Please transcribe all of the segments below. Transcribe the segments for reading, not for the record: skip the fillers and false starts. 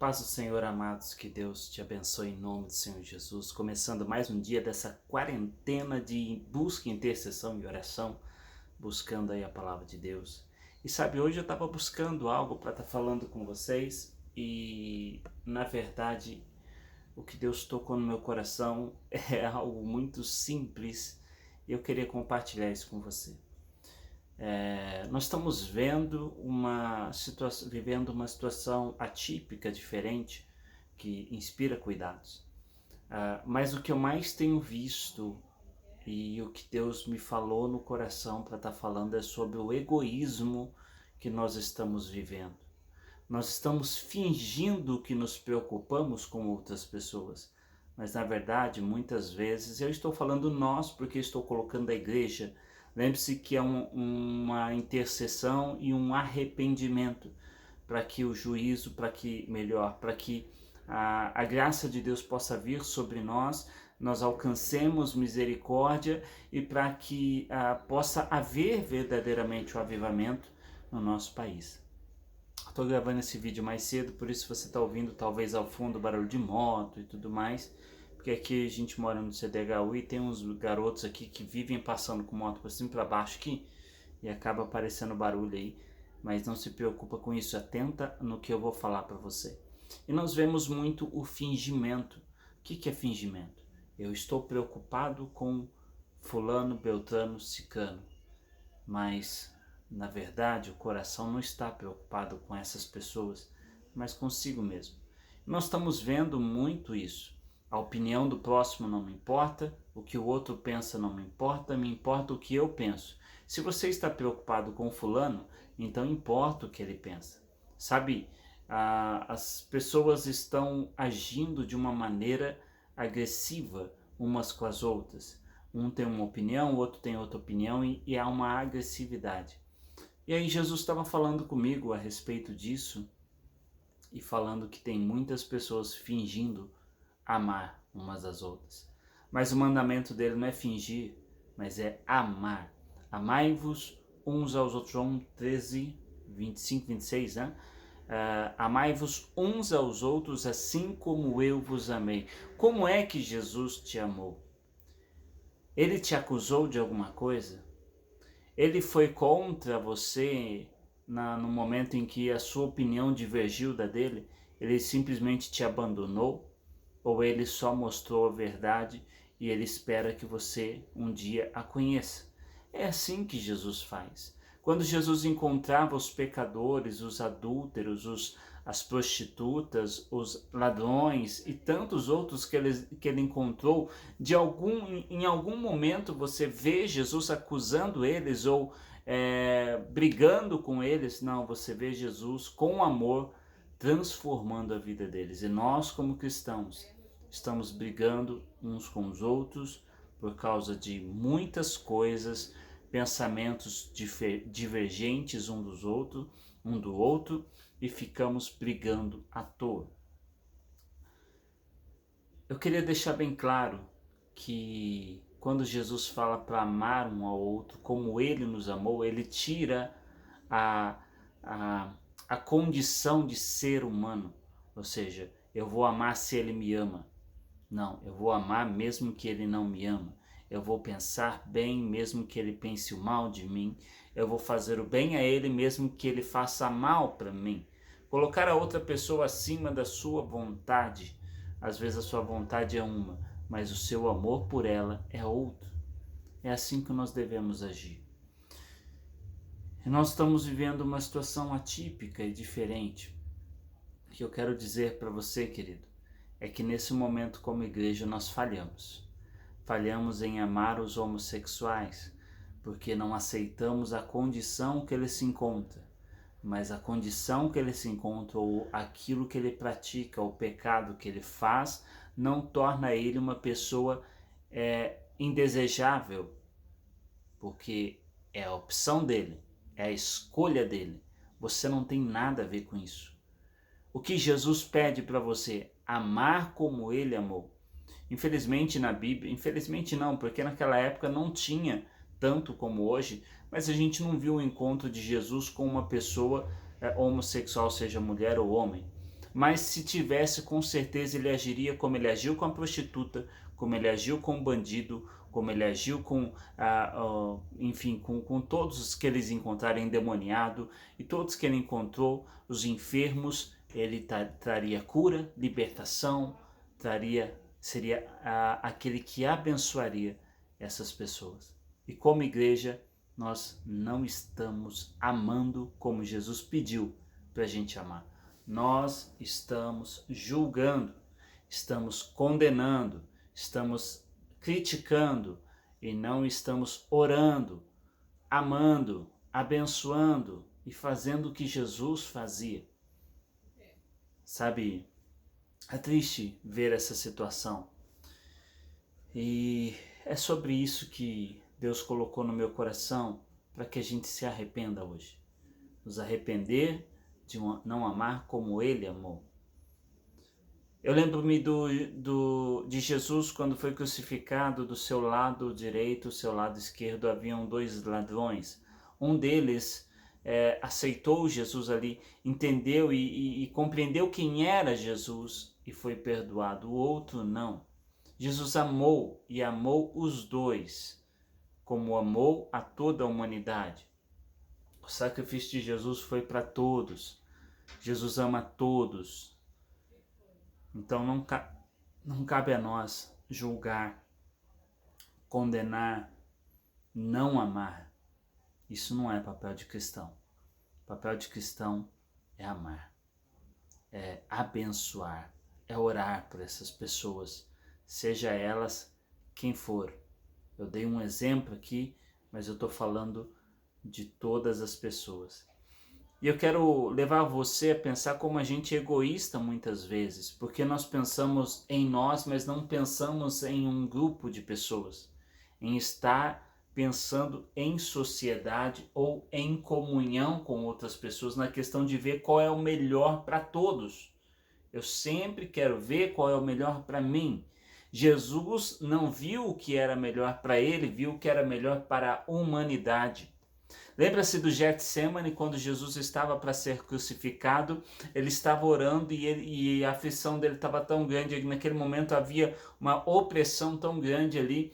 Paz do Senhor, amados, que Deus te abençoe em nome do Senhor Jesus. Começando mais um dia dessa quarentena de busca, intercessão e oração, buscando aí a palavra de Deus. E sabe, hoje eu estava buscando algo para estar falando com vocês e, na verdade, o que Deus tocou no meu coração é algo muito simples e eu queria compartilhar isso com você. Nós estamos vivendo uma situação atípica, diferente, que inspira cuidados. Mas o que eu mais tenho visto e o que Deus me falou no coração para estar falando é sobre o egoísmo que nós estamos vivendo. Nós estamos fingindo que nos preocupamos com outras pessoas, mas na verdade, muitas vezes, eu estou falando nós porque estou colocando a igreja. Lembre-se que é uma intercessão e um arrependimento para que o juízo, para que a graça de Deus possa vir sobre nós alcancemos misericórdia e para que possa haver verdadeiramente o avivamento no nosso país. Estou gravando esse vídeo mais cedo, por isso você está ouvindo talvez ao fundo barulho de moto e tudo mais, porque aqui a gente mora no CDHU e tem uns garotos aqui que vivem passando com moto por cima e para baixo aqui e acaba aparecendo barulho aí, mas não se preocupa com isso, atenta no que eu vou falar para você. E nós vemos muito o fingimento. O que é fingimento? Eu estou preocupado com fulano, beltrano, cicano, mas na verdade o coração não está preocupado com essas pessoas, mas consigo mesmo. Nós estamos vendo muito isso. A opinião do próximo não me importa, o que o outro pensa não me importa o que eu penso. Se você está preocupado com fulano, então importa o que ele pensa. Sabe, as pessoas estão agindo de uma maneira agressiva umas com as outras. Um tem uma opinião, o outro tem outra opinião e há uma agressividade. E aí Jesus estava falando comigo a respeito disso e falando que tem muitas pessoas fingindo amar umas às outras. Mas o mandamento dele não é fingir, mas é amar. Amai-vos uns aos outros. João 13, 25, 26, né? Amai-vos uns aos outros assim como eu vos amei. Como é que Jesus te amou? Ele te acusou de alguma coisa? Ele foi contra você no momento em que a sua opinião divergiu da dele? Ele simplesmente te abandonou? Ou ele só mostrou a verdade e ele espera que você um dia a conheça? É assim que Jesus faz. Quando Jesus encontrava os pecadores, os adúlteros, as prostitutas, os ladrões e tantos outros que ele encontrou, em algum momento você vê Jesus acusando eles ou brigando com eles? Não, você vê Jesus com amor transformando a vida deles. E nós, como cristãos, estamos brigando uns com os outros por causa de muitas coisas, pensamentos divergentes um do outro, e ficamos brigando à toa. Eu queria deixar bem claro que quando Jesus fala para amar um ao outro como ele nos amou, ele tira a condição de ser humano, ou seja, eu vou amar se ele me ama. Não, eu vou amar mesmo que ele não me ama. Eu vou pensar bem mesmo que ele pense o mal de mim. Eu vou fazer o bem a ele mesmo que ele faça mal para mim. Colocar a outra pessoa acima da sua vontade. Às vezes a sua vontade é uma, mas o seu amor por ela é outro. É assim que nós devemos agir. E nós estamos vivendo uma situação atípica e diferente. O que eu quero dizer para você, querido, é que nesse momento como igreja nós falhamos. Falhamos em amar os homossexuais, porque não aceitamos a condição que ele se encontra. Mas a condição que ele se encontra, ou aquilo que ele pratica, o pecado que ele faz, não torna ele uma pessoa indesejável, porque é a opção dele, é a escolha dele. Você não tem nada a ver com isso. O que Jesus pede para você? Amar como ele amou. Infelizmente na Bíblia, infelizmente não, porque naquela época não tinha tanto como hoje, mas a gente não viu o encontro de Jesus com uma pessoa homossexual, seja mulher ou homem. mas se tivesse, com certeza ele agiria como ele agiu com a prostituta, como ele agiu com o bandido, como ele agiu com, enfim, com todos os que eles encontraram endemoniado e todos que ele encontrou, os enfermos, ele traria cura, libertação, seria aquele que abençoaria essas pessoas. E como igreja, nós não estamos amando como Jesus pediu para a gente amar. Nós estamos julgando, estamos condenando, estamos criticando e não estamos orando, amando, abençoando e fazendo o que Jesus fazia. Sabe, é triste ver essa situação. E é sobre isso que Deus colocou no meu coração para que a gente se arrependa hoje. Nos arrepender de não amar como Ele amou. Eu lembro-me de Jesus quando foi crucificado. Do seu lado direito, do seu lado esquerdo haviam 2 ladrões. Um deles aceitou Jesus ali, entendeu e compreendeu quem era Jesus e foi perdoado. O outro não. Jesus amou e amou os dois, como amou a toda a humanidade. O sacrifício de Jesus foi para todos. Jesus ama todos. Então não cabe a nós julgar, condenar, não amar. Isso não é papel de cristão. O papel de cristão é amar, é abençoar, é orar por essas pessoas, seja elas quem for. Eu dei um exemplo aqui, mas eu estou falando de todas as pessoas. E eu quero levar você a pensar como a gente é egoísta muitas vezes, porque nós pensamos em nós, mas não pensamos em um grupo de pessoas, em estar pensando em sociedade ou em comunhão com outras pessoas, na questão de ver qual é o melhor para todos. Eu sempre quero ver qual é o melhor para mim. Jesus não viu o que era melhor para ele, viu o que era melhor para a humanidade. Lembra-se do Getsemane, quando Jesus estava para ser crucificado, ele estava orando e a aflição dele estava tão grande, naquele momento havia uma opressão tão grande ali,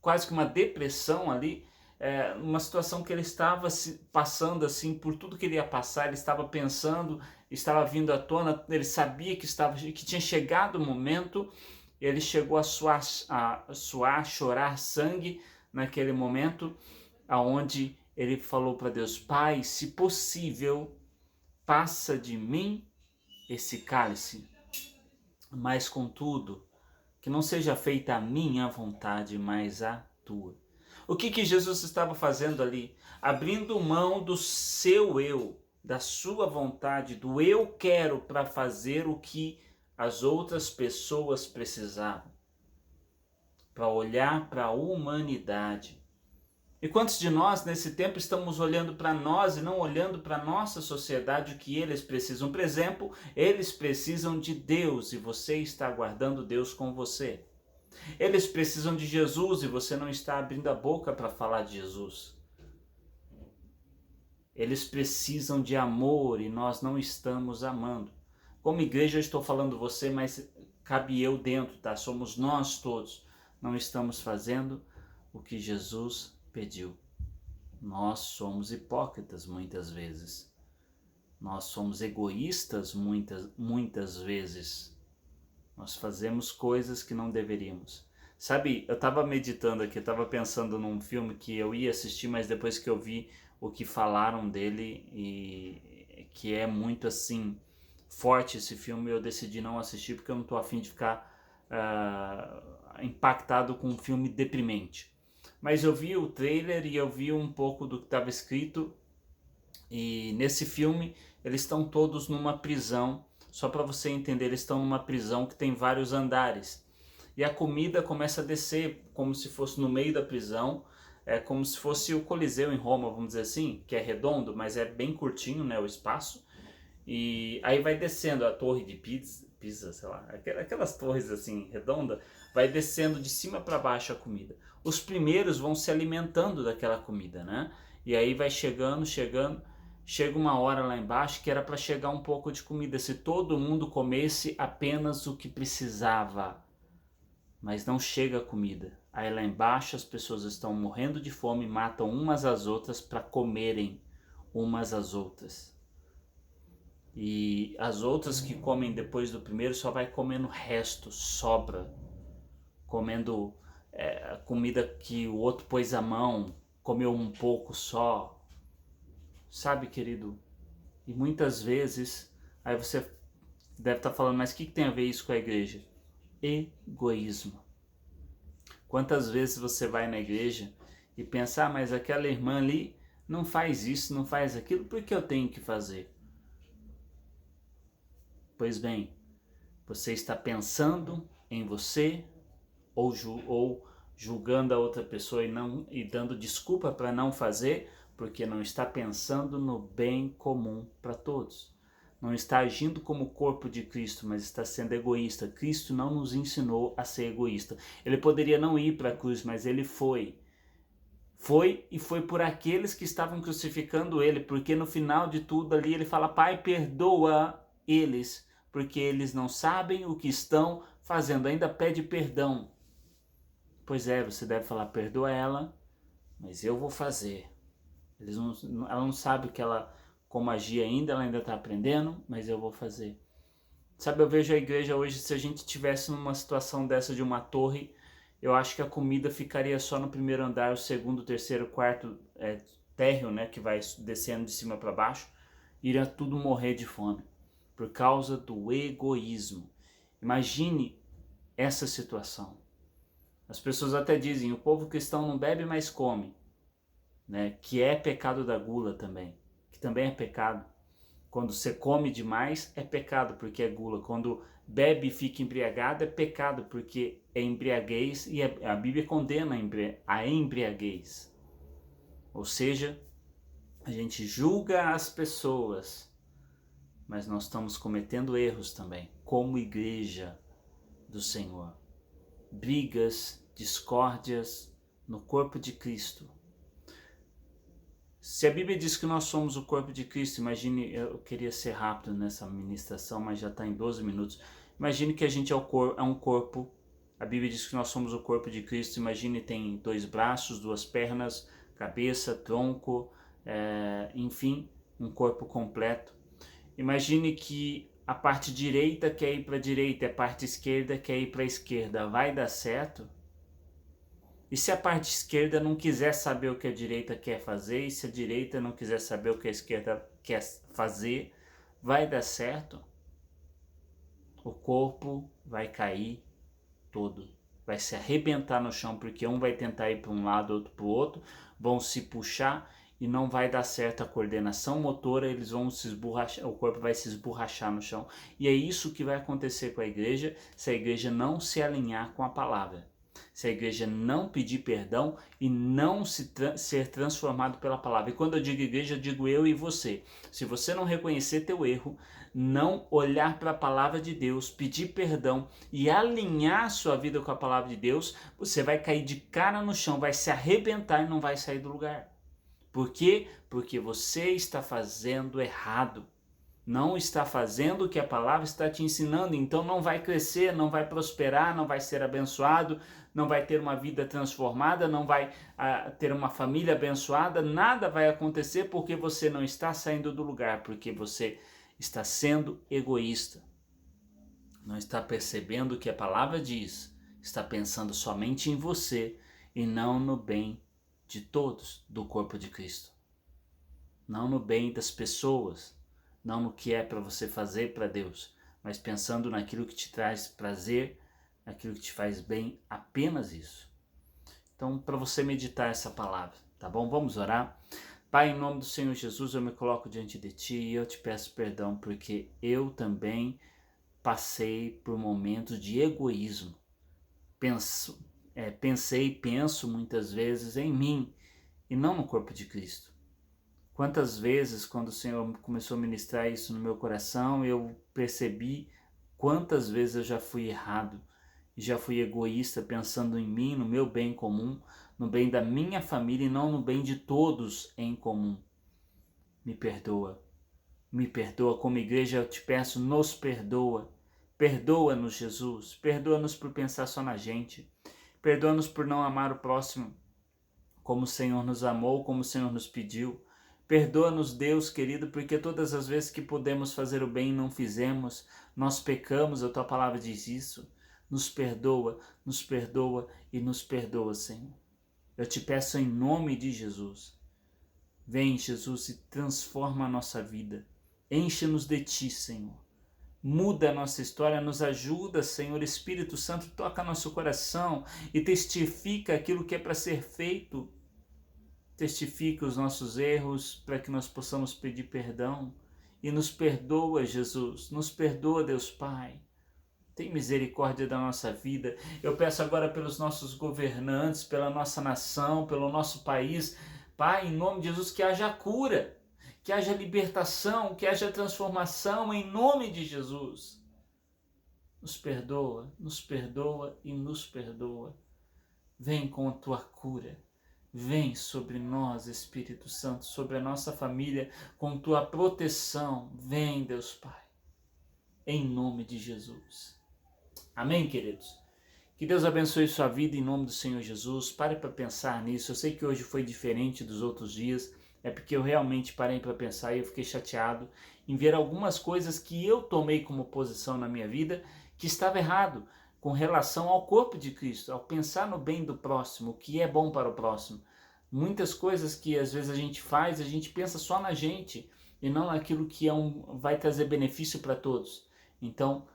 quase que uma depressão ali, uma situação que ele estava passando assim, por tudo que ele ia passar, ele estava pensando, estava vindo à tona, ele sabia que tinha chegado o momento, ele chegou a suar, chorar sangue naquele momento, aonde ele falou para Deus: Pai, se possível, passa de mim esse cálice, mas contudo, que não seja feita a minha vontade, mas a tua. O que Jesus estava fazendo ali? Abrindo mão do seu eu, da sua vontade, do eu quero, para fazer o que as outras pessoas precisavam, para olhar para a humanidade. E quantos de nós nesse tempo estamos olhando para nós e não olhando para a nossa sociedade, o que eles precisam? Por exemplo, eles precisam de Deus e você está aguardando Deus com você. Eles precisam de Jesus e você não está abrindo a boca para falar de Jesus. Eles precisam de amor e nós não estamos amando. Como igreja eu estou falando você, mas cabe eu dentro, tá? Somos nós todos. Não estamos fazendo o que Jesus pediu. Nós somos hipócritas muitas vezes. Nós somos egoístas muitas vezes. Nós fazemos coisas que não deveríamos. Sabe, eu estava meditando aqui, eu estava pensando num filme que eu ia assistir, mas depois que eu vi o que falaram dele, e que é muito assim, forte esse filme, eu decidi não assistir porque eu não estou a fim de ficar impactado com um filme deprimente. Mas eu vi o trailer e eu vi um pouco do que estava escrito, e nesse filme eles estão todos numa prisão. Só para você entender, eles estão numa prisão que tem vários andares. E a comida começa a descer como se fosse no meio da prisão. É como se fosse o Coliseu em Roma, vamos dizer assim, que é redondo, mas é bem curtinho, né, o espaço. E aí vai descendo a torre de Pisa, sei lá, aquelas torres assim, redonda, vai descendo de cima para baixo a comida. Os primeiros vão se alimentando daquela comida, né? E aí vai chegando, chega uma hora lá embaixo que era para chegar um pouco de comida, se todo mundo comesse apenas o que precisava, mas não chega a comida. Aí lá embaixo as pessoas estão morrendo de fome, matam umas às outras para comerem umas às outras. E as outras que comem depois do primeiro só vai comendo resto, sobra, comendo comida que o outro pôs a mão, comeu um pouco só. Sabe, querido? E muitas vezes, aí você deve estar falando, mas o que tem a ver isso com a igreja? Egoísmo. Quantas vezes você vai na igreja e pensa, mas aquela irmã ali não faz isso, não faz aquilo, por que eu tenho que fazer? Pois bem, você está pensando em você ou julgando a outra pessoa e dando desculpa para não fazer, porque não está pensando no bem comum para todos. Não está agindo como o corpo de Cristo, mas está sendo egoísta. Cristo não nos ensinou a ser egoísta. Ele poderia não ir para a cruz, mas ele foi. Foi e foi por aqueles que estavam crucificando ele, porque no final de tudo ali ele fala, Pai, perdoa eles, porque eles não sabem o que estão fazendo. Ainda pede perdão. Pois é, você deve falar, perdoa ela, mas eu vou fazer. Ela não sabe como agir ainda, ela ainda está aprendendo, mas eu vou fazer. Sabe, eu vejo a igreja hoje, se a gente tivesse numa situação dessa de uma torre, eu acho que a comida ficaria só no primeiro andar, o segundo, terceiro, quarto térreo, né, que vai descendo de cima para baixo, iria tudo morrer de fome, por causa do egoísmo. Imagine essa situação. As pessoas até dizem, o povo cristão não bebe, mas come, né? Que é pecado da gula também, que também é pecado. Quando você come demais é pecado, porque é gula. Quando bebe e fica embriagado é pecado, porque é embriaguez e a Bíblia condena a embriaguez. Ou seja, a gente julga as pessoas, mas nós estamos cometendo erros também, como igreja do Senhor. Brigas, discórdias no corpo de Cristo. Se a Bíblia diz que nós somos o corpo de Cristo, imagine, eu queria ser rápido nessa ministração, mas já está em 12 minutos. Imagine que a gente é um corpo, a Bíblia diz que nós somos o corpo de Cristo, imagine tem 2 braços, 2 pernas, cabeça, tronco, enfim, um corpo completo. Imagine que a parte direita quer ir para a direita e a parte esquerda quer ir para a esquerda. Vai dar certo? E se a parte esquerda não quiser saber o que a direita quer fazer, e se a direita não quiser saber o que a esquerda quer fazer, vai dar certo? O corpo vai cair todo. Vai se arrebentar no chão, porque um vai tentar ir para um lado, outro para o outro, vão se puxar e não vai dar certo a coordenação motora, eles vão se esborrachar, o corpo vai se esborrachar no chão. E é isso que vai acontecer com a igreja, se a igreja não se alinhar com a palavra. Se a igreja não pedir perdão e não ser transformado pela palavra. E quando eu digo igreja, eu digo eu e você. Se você não reconhecer teu erro, não olhar para a palavra de Deus, pedir perdão e alinhar sua vida com a palavra de Deus, você vai cair de cara no chão, vai se arrebentar e não vai sair do lugar. Por quê? Porque você está fazendo errado. Não está fazendo o que a palavra está te ensinando, então não vai crescer, não vai prosperar, não vai ser abençoado, não vai ter uma vida transformada, não vai ter uma família abençoada, nada vai acontecer porque você não está saindo do lugar, porque você está sendo egoísta. Não está percebendo o que a palavra diz, está pensando somente em você e não no bem de todos do corpo de Cristo. Não no bem das pessoas, não no que é para você fazer para Deus, mas pensando naquilo que te traz prazer, naquilo que te faz bem, apenas isso. Então, para você meditar essa palavra, tá bom? Vamos orar. Pai, em nome do Senhor Jesus, eu me coloco diante de Ti e eu te peço perdão, porque eu também passei por momentos de egoísmo. Pensei e penso muitas vezes em mim e não no corpo de Cristo. Quantas vezes, quando o Senhor começou a ministrar isso no meu coração, eu percebi quantas vezes eu já fui errado, já fui egoísta, pensando em mim, no meu bem comum, no bem da minha família e não no bem de todos em comum. Me perdoa. Me perdoa. Como igreja eu te peço, nos perdoa. Perdoa-nos, Jesus. Perdoa-nos por pensar só na gente. Perdoa-nos por não amar o próximo como o Senhor nos amou, como o Senhor nos pediu. Perdoa-nos, Deus querido, porque todas as vezes que podemos fazer o bem e não fizemos, nós pecamos, a Tua palavra diz isso. Nos perdoa e nos perdoa, Senhor. Eu te peço em nome de Jesus. Vem, Jesus, e transforma a nossa vida. Enche-nos de Ti, Senhor. Muda a nossa história, nos ajuda, Senhor. Espírito Santo, toca nosso coração e testifica aquilo que é para ser feito. Testifica os nossos erros para que nós possamos pedir perdão. E nos perdoa, Jesus. Nos perdoa, Deus Pai. Tem misericórdia da nossa vida. Eu peço agora pelos nossos governantes, pela nossa nação, pelo nosso país. Pai, em nome de Jesus, que haja cura, que haja libertação, que haja transformação, em nome de Jesus. Nos perdoa e nos perdoa. Vem com a Tua cura. Vem sobre nós, Espírito Santo, sobre a nossa família, com Tua proteção. Vem, Deus Pai, em nome de Jesus. Amém, queridos? Que Deus abençoe sua vida em nome do Senhor Jesus. Pare para pensar nisso. Eu sei que hoje foi diferente dos outros dias, é porque eu realmente parei para pensar e eu fiquei chateado em ver algumas coisas que eu tomei como posição na minha vida que estava errado com relação ao corpo de Cristo, ao pensar no bem do próximo, o que é bom para o próximo. Muitas coisas que às vezes a gente faz, a gente pensa só na gente e não naquilo que vai trazer benefício para todos. Então,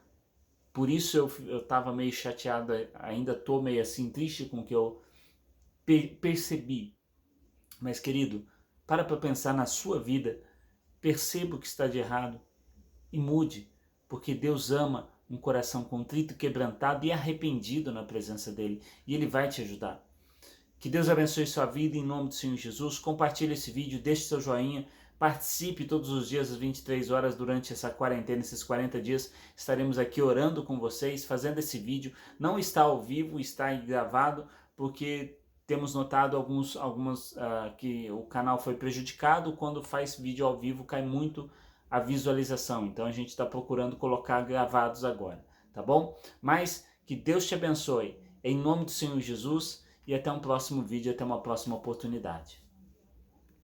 por isso eu estava meio chateado, ainda estou meio assim triste com o que eu percebi. Mas querido, para pensar na sua vida, perceba o que está de errado e mude, porque Deus ama um coração contrito, quebrantado e arrependido na presença dele, e ele vai te ajudar. Que Deus abençoe sua vida em nome do Senhor Jesus. Compartilhe esse vídeo, deixe seu joinha, participe todos os dias às 23 horas durante essa quarentena, esses 40 dias. Estaremos aqui orando com vocês, fazendo esse vídeo. Não está ao vivo, está gravado, porque temos notado que o canal foi prejudicado. Quando faz vídeo ao vivo, cai muito a visualização. Então a gente está procurando colocar gravados agora, tá bom? Mas que Deus te abençoe, em nome do Senhor Jesus, e até um próximo vídeo, até uma próxima oportunidade.